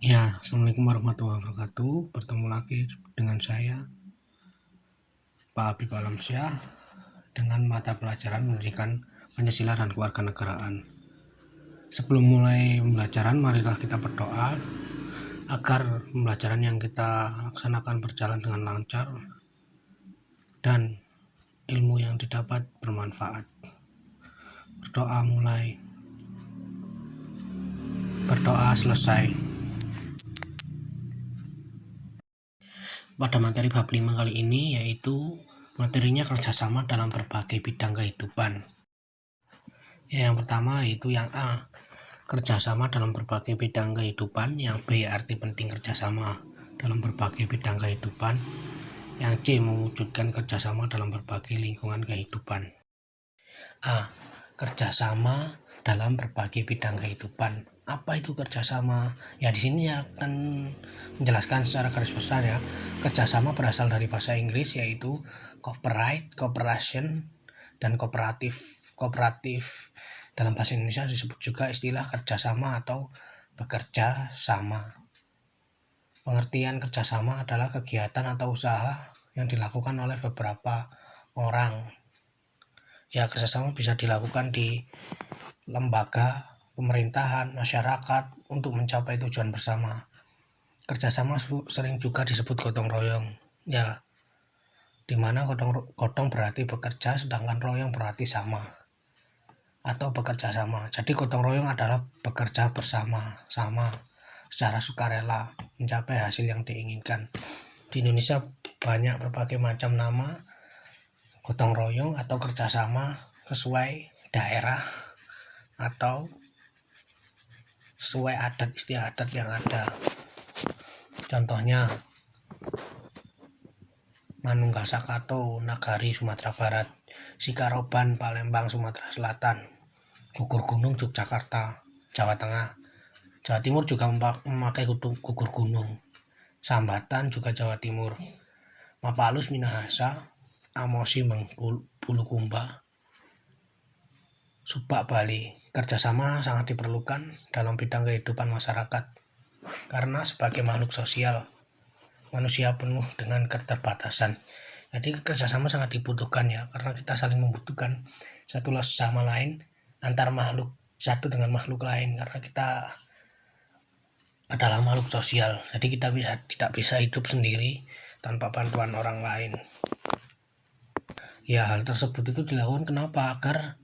Ya, Assalamualaikum warahmatullahi wabarakatuh. Bertemu lagi dengan saya, Pak Habib Alamsyah, dengan mata pelajaran Pendidikan Pancasila dan Kewarganegaraan. Sebelum mulai pembelajaran, marilah kita berdoa agar pembelajaran yang kita laksanakan berjalan dengan lancar dan ilmu yang didapat bermanfaat. Berdoa mulai, berdoa selesai. Pada materi bab 5 kali ini yaitu materinya kerjasama dalam berbagai bidang kehidupan. Yang pertama yaitu yang A, kerjasama dalam berbagai bidang kehidupan. Yang B, arti penting kerjasama dalam berbagai bidang kehidupan. Yang C, mewujudkan kerjasama dalam berbagai lingkungan kehidupan. A, kerjasama dalam berbagai bidang kehidupan. Apa itu kerjasama? Ya, di sini akan menjelaskan secara garis besar ya. Kerjasama berasal dari bahasa Inggris yaitu cooperate, cooperation, dan kooperatif. Dalam bahasa Indonesia disebut juga istilah kerjasama atau bekerja sama. Pengertian kerjasama adalah kegiatan atau usaha yang dilakukan oleh beberapa orang. Ya, kerjasama bisa dilakukan di lembaga, pemerintahan, masyarakat untuk mencapai tujuan bersama. Kerjasama sering juga disebut gotong royong. Ya, dimana gotong berarti bekerja, sedangkan royong berarti sama atau bekerja sama. Jadi gotong royong adalah bekerja bersama-sama secara sukarela mencapai hasil yang diinginkan. Di Indonesia banyak berbagai macam nama gotong royong atau kerjasama sesuai daerah atau sesuai adat istiadat yang ada. Contohnya Manunggal Sakato, Nagari, Sumatera Barat, Sikaroban, Palembang, Sumatera Selatan, Gugur Gunung, Yogyakarta, Jawa Tengah. Jawa Timur juga memakai gugur gunung. Sambatan juga Jawa Timur. Mapalus, Minahasa, Amosi, Bulukumba, Subak, Bali. Kerjasama sangat diperlukan dalam bidang kehidupan masyarakat karena sebagai makhluk sosial, manusia penuh dengan keterbatasan. Jadi kerjasama sangat dibutuhkan ya, karena kita saling membutuhkan satu sama lain antar makhluk satu dengan makhluk lain, karena kita adalah makhluk sosial. Jadi kita tidak bisa hidup sendiri tanpa bantuan orang lain. Ya, hal tersebut itu dilakukan kenapa? Agar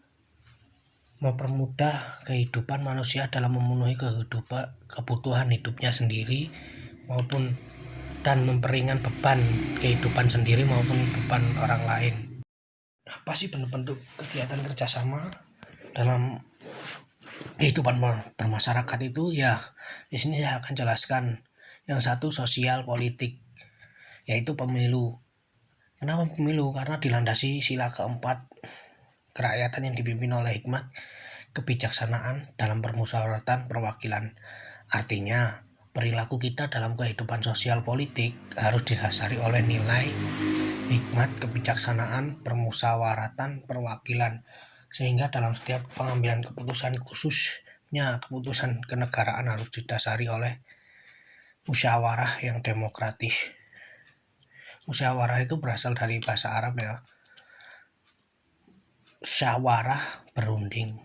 mempermudah kehidupan manusia dalam memenuhi kebutuhan hidupnya sendiri maupun dan memperingan beban kehidupan sendiri maupun beban orang lain. Apa sih bentuk kegiatan kerjasama dalam kehidupan bermasyarakat itu? Ya, di sini saya akan jelaskan. Yang satu sosial politik, yaitu pemilu. Kenapa pemilu? Karena dilandasi sila keempat kerakyatan yang dipimpin oleh hikmat kebijaksanaan dalam permusyawaratan perwakilan. Artinya, perilaku kita dalam kehidupan sosial politik harus didasari oleh nilai hikmat kebijaksanaan permusyawaratan perwakilan, sehingga dalam setiap pengambilan keputusan, khususnya keputusan kenegaraan, harus didasari oleh musyawarah yang demokratis. Musyawarah itu berasal dari bahasa Arab ya, syawarah berunding.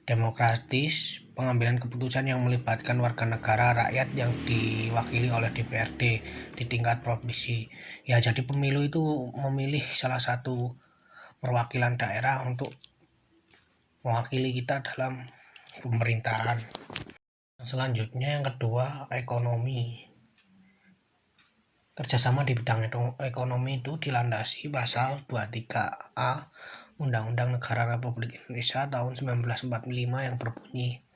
Demokratis, pengambilan keputusan yang melibatkan warga negara rakyat yang diwakili oleh DPRD di tingkat provinsi. Ya, jadi pemilu itu memilih salah satu perwakilan daerah untuk mewakili kita dalam pemerintahan. Selanjutnya yang kedua, ekonomi. Kerjasama di bidang ekonomi itu dilandasi pasal 23A Undang-Undang Negara Republik Indonesia tahun 1945 yang berbunyi,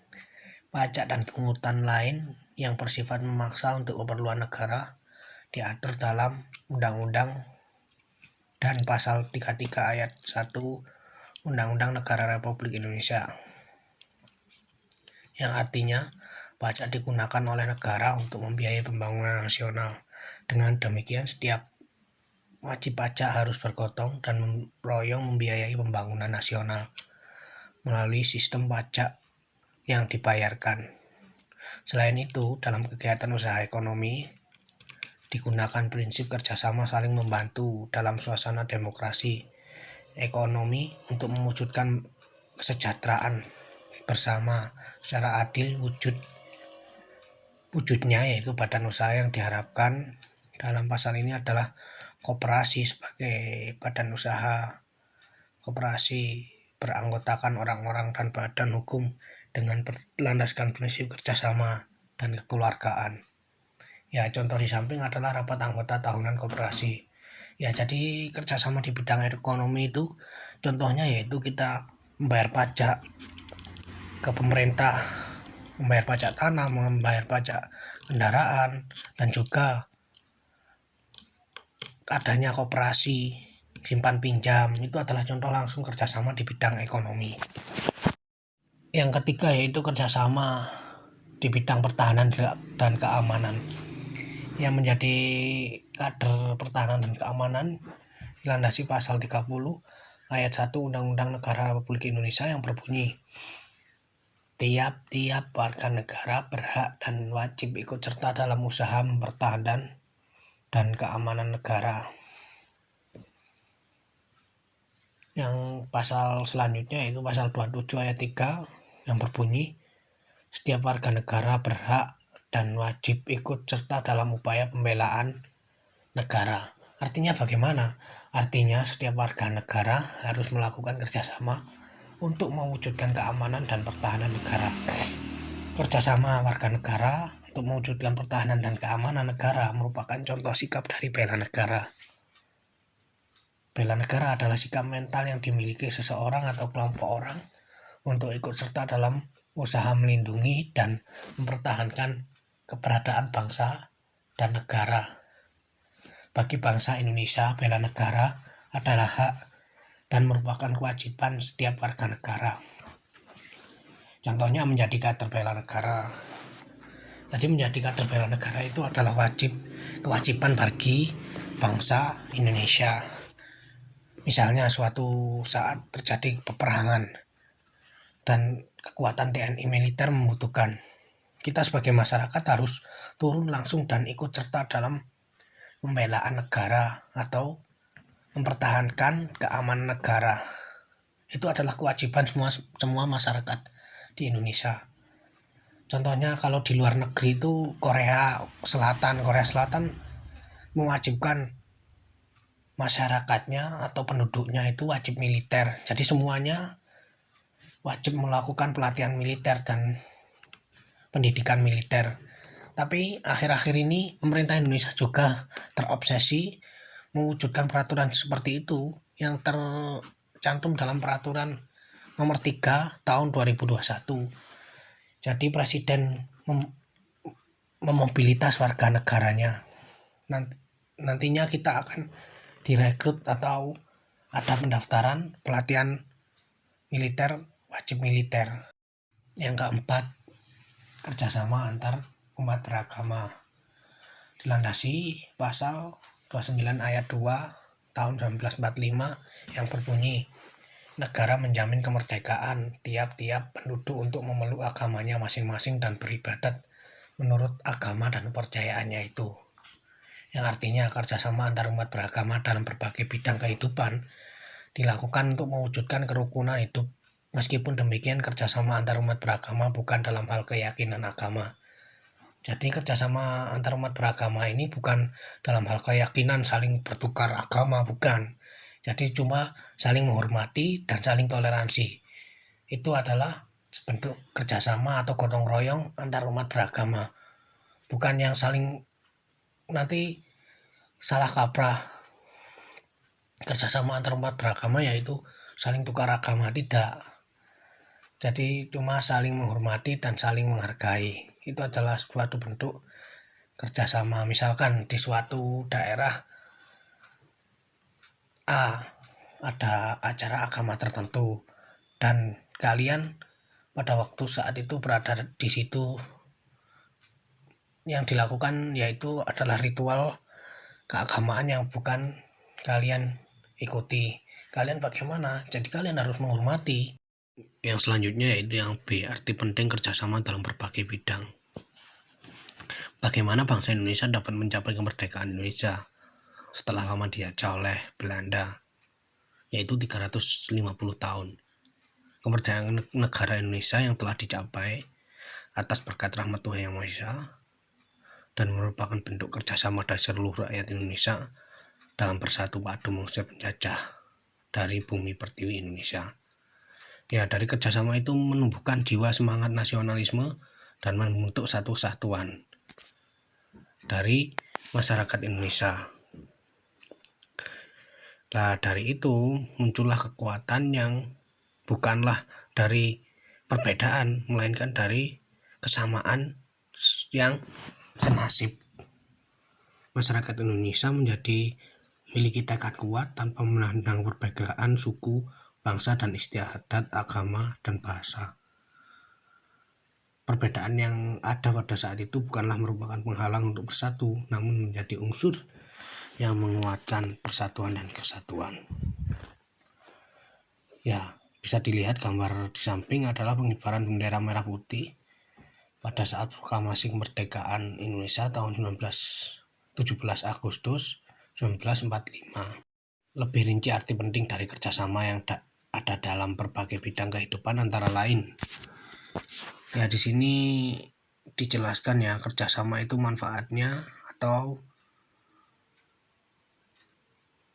pajak dan pungutan lain yang bersifat memaksa untuk keperluan negara diatur dalam Undang-Undang dan pasal 33 ayat 1 Undang-Undang Negara Republik Indonesia, yang artinya pajak digunakan oleh negara untuk membiayai pembangunan nasional. Dengan demikian, setiap wajib pajak harus bergotong dan meroyong membiayai pembangunan nasional melalui sistem pajak yang dibayarkan. Selain itu, dalam kegiatan usaha ekonomi digunakan prinsip kerjasama saling membantu dalam suasana demokrasi ekonomi untuk mewujudkan kesejahteraan bersama secara adil. Wujudnya yaitu badan usaha yang diharapkan dalam pasal ini adalah koperasi sebagai badan usaha. Koperasi beranggotakan orang-orang dan badan hukum dengan berlandaskan prinsip kerjasama dan kekeluargaan. Ya, contoh di samping adalah rapat anggota tahunan koperasi. Ya, jadi kerjasama di bidang ekonomi itu contohnya yaitu kita membayar pajak ke pemerintah, membayar pajak tanah, membayar pajak kendaraan, dan juga adanya koperasi simpan pinjam. Itu adalah contoh langsung kerjasama di bidang ekonomi. Yang ketiga yaitu kerjasama di bidang pertahanan dan keamanan. Yang menjadi kader pertahanan dan keamanan dilandasi pasal 30 ayat 1 Undang-Undang Negara Republik Indonesia yang berbunyi, tiap-tiap warga negara berhak dan wajib ikut serta dalam usaha mempertahankan dan keamanan negara. Yang pasal selanjutnya yaitu pasal 27 ayat 3 yang berbunyi, setiap warga negara berhak dan wajib ikut serta dalam upaya pembelaan negara. Artinya bagaimana? Artinya setiap warga negara harus melakukan kerjasama untuk mewujudkan keamanan dan pertahanan negara. Kerjasama warga negara untuk mewujudkan pertahanan dan keamanan negara merupakan contoh sikap dari bela negara. Bela negara adalah sikap mental yang dimiliki seseorang atau kelompok orang untuk ikut serta dalam usaha melindungi dan mempertahankan keberadaan bangsa dan negara. Bagi bangsa Indonesia, bela negara adalah hak dan merupakan kewajiban setiap warga negara. Contohnya menjadi kader bela negara. Jadi menjadi kader bela negara itu adalah kewajiban bagi bangsa Indonesia. Misalnya suatu saat terjadi peperangan dan kekuatan TNI militer membutuhkan, kita sebagai masyarakat harus turun langsung dan ikut serta dalam pembelaan negara atau mempertahankan keamanan negara. Itu adalah kewajiban semua masyarakat di Indonesia. Contohnya kalau di luar negeri itu Korea Selatan mewajibkan masyarakatnya atau penduduknya itu wajib militer. Jadi semuanya wajib melakukan pelatihan militer dan pendidikan militer. Tapi akhir-akhir ini pemerintah Indonesia juga terobsesi mewujudkan peraturan seperti itu yang tercantum dalam peraturan nomor 3 tahun 2021. Jadi presiden memobilitas warga negaranya. Nantinya kita akan direkrut atau ada pendaftaran pelatihan militer, wajib militer. Yang keempat, kerjasama antar umat beragama dilandasi pasal 29 ayat 2 tahun 1945 yang berbunyi, negara menjamin kemerdekaan tiap-tiap penduduk untuk memeluk agamanya masing-masing dan beribadat menurut agama dan kepercayaannya itu. Yang artinya kerjasama antar umat beragama dalam berbagai bidang kehidupan dilakukan untuk mewujudkan kerukunan hidup. Meskipun demikian, kerjasama antar umat beragama bukan dalam hal keyakinan agama. Jadi kerjasama antar umat beragama ini bukan dalam hal keyakinan saling bertukar agama, bukan. Jadi cuma saling menghormati dan saling toleransi. Itu adalah bentuk kerjasama atau gotong royong antar umat beragama. Bukan yang saling nanti salah kaprah. Kerjasama antar umat beragama yaitu saling tukar agama, tidak. Jadi cuma saling menghormati dan saling menghargai. Itu adalah suatu bentuk kerjasama. Misalkan di suatu daerah A ada acara agama tertentu dan kalian pada waktu saat itu berada di situ, yang dilakukan yaitu adalah ritual keagamaan yang bukan kalian ikuti. Kalian bagaimana? Jadi kalian harus menghormati. Yang selanjutnya yaitu yang B, arti penting kerjasama dalam berbagai bidang. bagaimana bangsa Indonesia dapat mencapai kemerdekaan Indonesia setelah lama dijajah oleh Belanda, yaitu 350 tahun. Kemerdekaan negara Indonesia yang telah dicapai atas berkat rahmat Tuhan Yang Maha Esa dan merupakan bentuk kerjasama dari seluruh rakyat Indonesia dalam bersatu padu mengusir penjajah dari bumi pertiwi Indonesia. Ya, dari kerjasama itu menumbuhkan jiwa semangat nasionalisme dan membentuk satu kesatuan dari masyarakat Indonesia. Nah, dari itu muncullah kekuatan yang bukanlah dari perbedaan, melainkan dari kesamaan yang senasib. Masyarakat Indonesia menjadi memiliki tekad kuat tanpa memandang perbedaan suku, bangsa, dan istiadat, agama, dan bahasa. Perbedaan yang ada pada saat itu bukanlah merupakan penghalang untuk bersatu, namun menjadi unsur yang menguatkan persatuan dan kesatuan. Ya, bisa dilihat gambar di samping adalah pengibaran bendera merah putih pada saat proklamasi kemerdekaan Indonesia tahun 17 Agustus 1945. Lebih rinci arti penting dari kerjasama yang ada dalam berbagai bidang kehidupan antara lain. Ya, di sini dijelaskan ya, kerjasama itu manfaatnya atau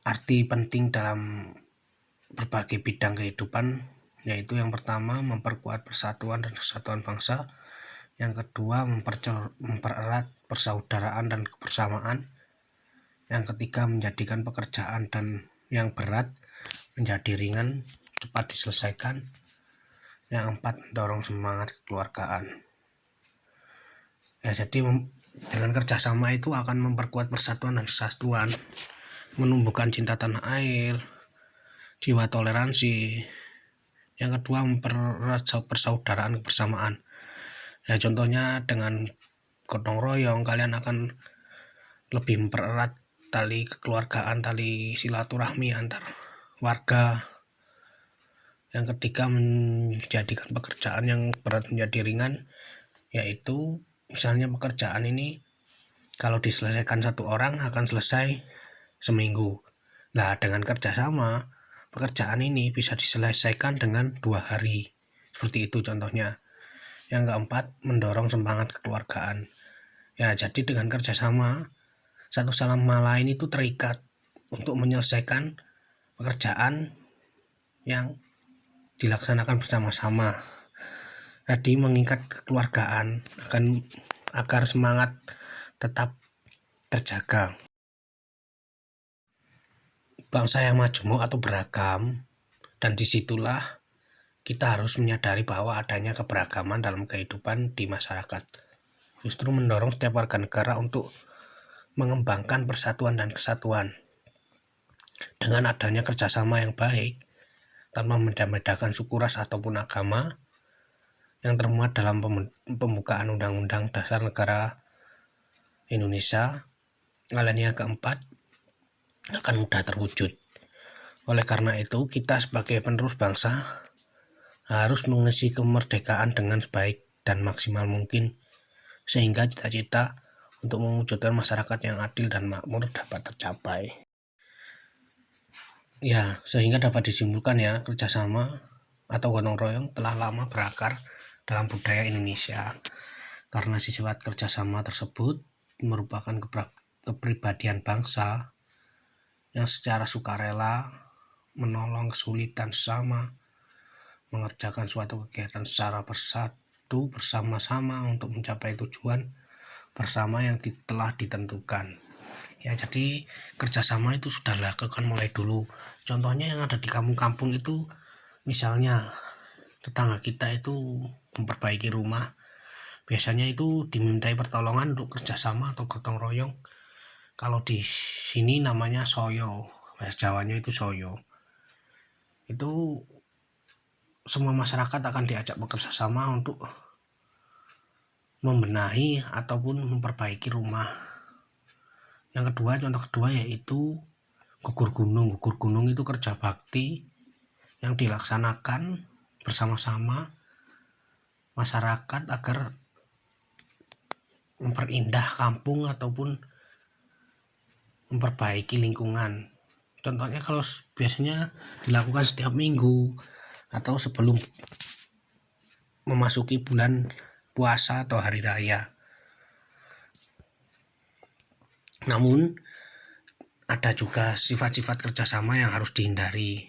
arti penting dalam berbagai bidang kehidupan, yaitu yang pertama memperkuat persatuan dan kesatuan bangsa, yang kedua mempererat persaudaraan dan kebersamaan, yang ketiga menjadikan pekerjaan dan yang berat menjadi ringan, cepat diselesaikan, yang keempat mendorong semangat kekeluargaan. Ya, jadi dengan kerjasama itu akan memperkuat persatuan dan kesatuan, menumbuhkan cinta tanah air, jiwa toleransi. Yang kedua mempererat persaudaraan kebersamaan. Ya, contohnya dengan gotong royong kalian akan lebih mempererat tali kekeluargaan, tali silaturahmi antar warga. Yang ketiga menjadikan pekerjaan yang berat menjadi ringan, yaitu misalnya pekerjaan ini kalau diselesaikan satu orang akan selesai seminggu. Nah, dengan kerjasama pekerjaan ini bisa diselesaikan dengan 2 hari. Seperti itu contohnya. Yang keempat, mendorong semangat kekeluargaan. Ya, jadi dengan kerjasama satu sama lain itu terikat untuk menyelesaikan pekerjaan yang dilaksanakan bersama-sama. Jadi mengikat kekeluargaan agar semangat tetap terjaga. Bangsa yang majemuk atau beragam, dan disitulah kita harus menyadari bahwa adanya keberagaman dalam kehidupan di masyarakat. Justru mendorong setiap warga negara untuk mengembangkan persatuan dan kesatuan. Dengan adanya kerjasama yang baik, tanpa membeda-bedakan suku, ras, ataupun agama, yang termuat dalam pembukaan Undang-Undang Dasar Negara Indonesia, alinea keempat, akan mudah terwujud. Oleh karena itu, kita sebagai penerus bangsa harus mengisi kemerdekaan dengan sebaik dan maksimal mungkin, sehingga cita-cita untuk mewujudkan masyarakat yang adil dan makmur dapat tercapai. Ya, sehingga dapat disimpulkan ya, kerjasama atau gotong royong telah lama berakar dalam budaya Indonesia, karena sifat kerjasama tersebut merupakan kepribadian bangsa yang secara sukarela menolong kesulitan sesama, mengerjakan suatu kegiatan secara bersatu bersama-sama untuk mencapai tujuan bersama yang telah ditentukan. Ya, jadi kerjasama itu sudah dilakukan mulai dulu. Contohnya yang ada di kampung-kampung itu, misalnya tetangga kita itu memperbaiki rumah, biasanya itu dimintai pertolongan untuk kerjasama atau gotong royong. Kalau di sini namanya soyo, bahasa Jawanya itu soyo. Itu semua masyarakat akan diajak bekerja sama untuk membenahi ataupun memperbaiki rumah. Yang kedua, contoh kedua yaitu gugur gunung. Gugur gunung itu kerja bakti yang dilaksanakan bersama-sama masyarakat agar memperindah kampung ataupun memperbaiki lingkungan. Contohnya kalau biasanya dilakukan setiap minggu atau sebelum memasuki bulan puasa atau hari raya. Namun ada juga sifat-sifat kerjasama yang harus dihindari.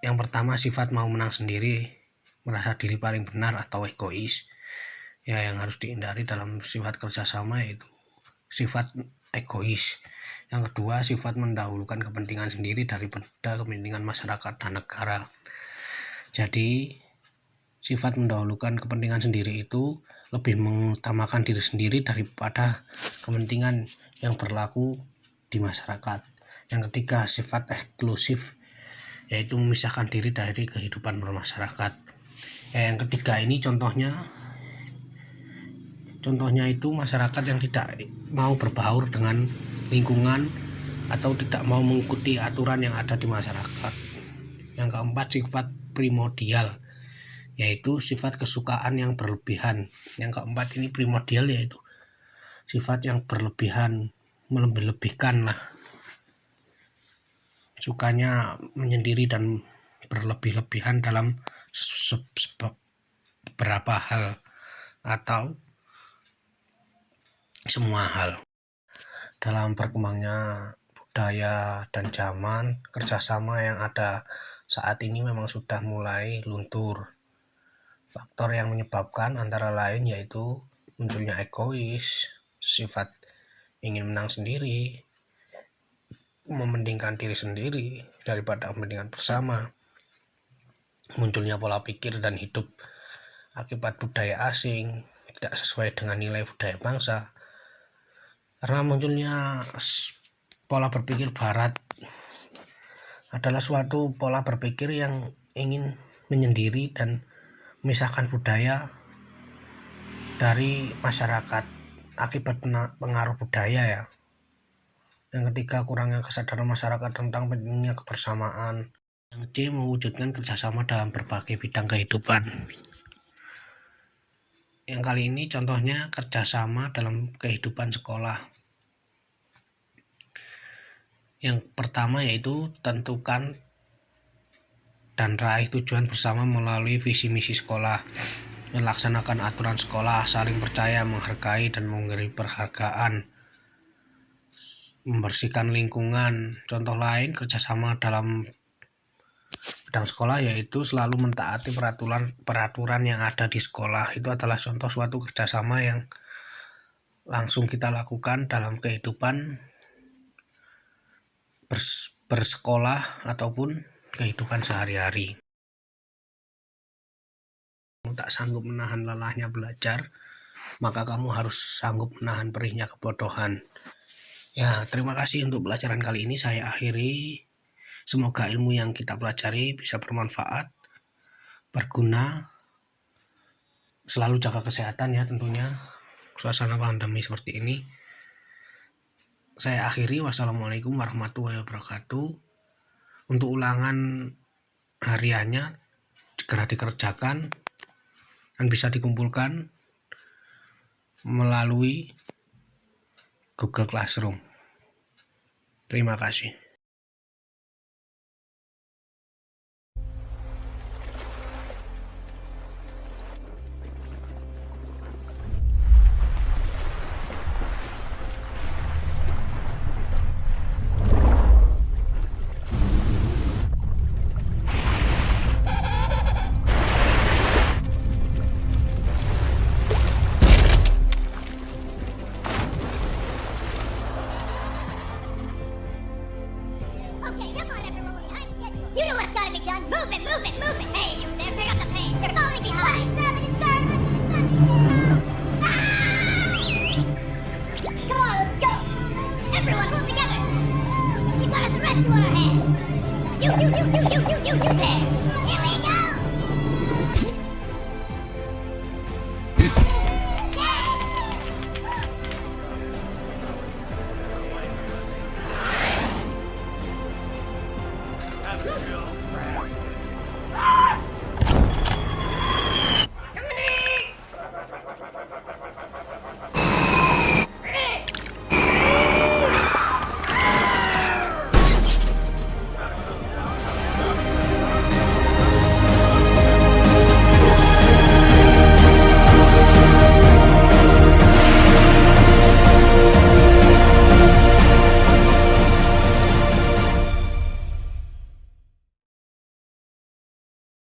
Yang pertama, sifat mau menang sendiri, merasa diri paling benar atau egois. Ya, yang harus dihindari dalam sifat kerjasama yaitu sifat egois. Yang kedua, sifat mendahulukan kepentingan sendiri daripada kepentingan masyarakat dan negara. Jadi sifat mendahulukan kepentingan sendiri itu lebih mengutamakan diri sendiri daripada kepentingan yang berlaku di masyarakat. Yang ketiga, sifat eksklusif, yaitu memisahkan diri dari kehidupan bermasyarakat. Yang ketiga ini contohnya itu masyarakat yang tidak mau berbaur dengan lingkungan atau tidak mau mengikuti aturan yang ada di masyarakat. Yang keempat, sifat primordial, yaitu sifat kesukaan yang berlebihan. Yang keempat ini primordial, yaitu sifat yang berlebihan, melebih-lebihkan lah, sukanya menyendiri dan berlebih-lebihan dalam beberapa hal atau semua hal. Dalam berkembangnya budaya dan zaman, kerjasama yang ada saat ini memang sudah mulai luntur. Faktor yang menyebabkan antara lain yaitu munculnya egois, sifat ingin menang sendiri, mementingkan diri sendiri daripada kepentingan bersama, munculnya pola pikir dan hidup akibat budaya asing tidak sesuai dengan nilai budaya bangsa. Karena munculnya pola berpikir barat adalah suatu pola berpikir yang ingin menyendiri dan memisahkan budaya dari masyarakat akibat pengaruh budaya ya. Yang ketiga, kurangnya kesadaran masyarakat tentang pentingnya kebersamaan. Yang C, mewujudkan kerjasama dalam berbagai bidang kehidupan. Yang kali ini contohnya kerjasama dalam kehidupan sekolah. Yang pertama yaitu tentukan dan raih tujuan bersama melalui visi misi sekolah, melaksanakan aturan sekolah, saling percaya, menghargai dan memberi penghargaan, membersihkan lingkungan. Contoh lain kerjasama dalam bidang sekolah yaitu selalu mentaati peraturan yang ada di sekolah. Itu adalah contoh suatu kerjasama yang langsung kita lakukan dalam kehidupan bersekolah ataupun kehidupan sehari-hari. Kamu tak sanggup menahan lelahnya belajar, maka kamu harus sanggup menahan perihnya kebodohan. Ya, terima kasih untuk pelajaran kali ini saya akhiri. Semoga ilmu yang kita pelajari bisa bermanfaat, berguna. Selalu jaga kesehatan ya tentunya. Suasana pandemi seperti ini. Saya akhiri. Wassalamualaikum warahmatullahi wabarakatuh. Untuk ulangan hariannya segera dikerjakan dan bisa dikumpulkan melalui Google Classroom. Terima kasih.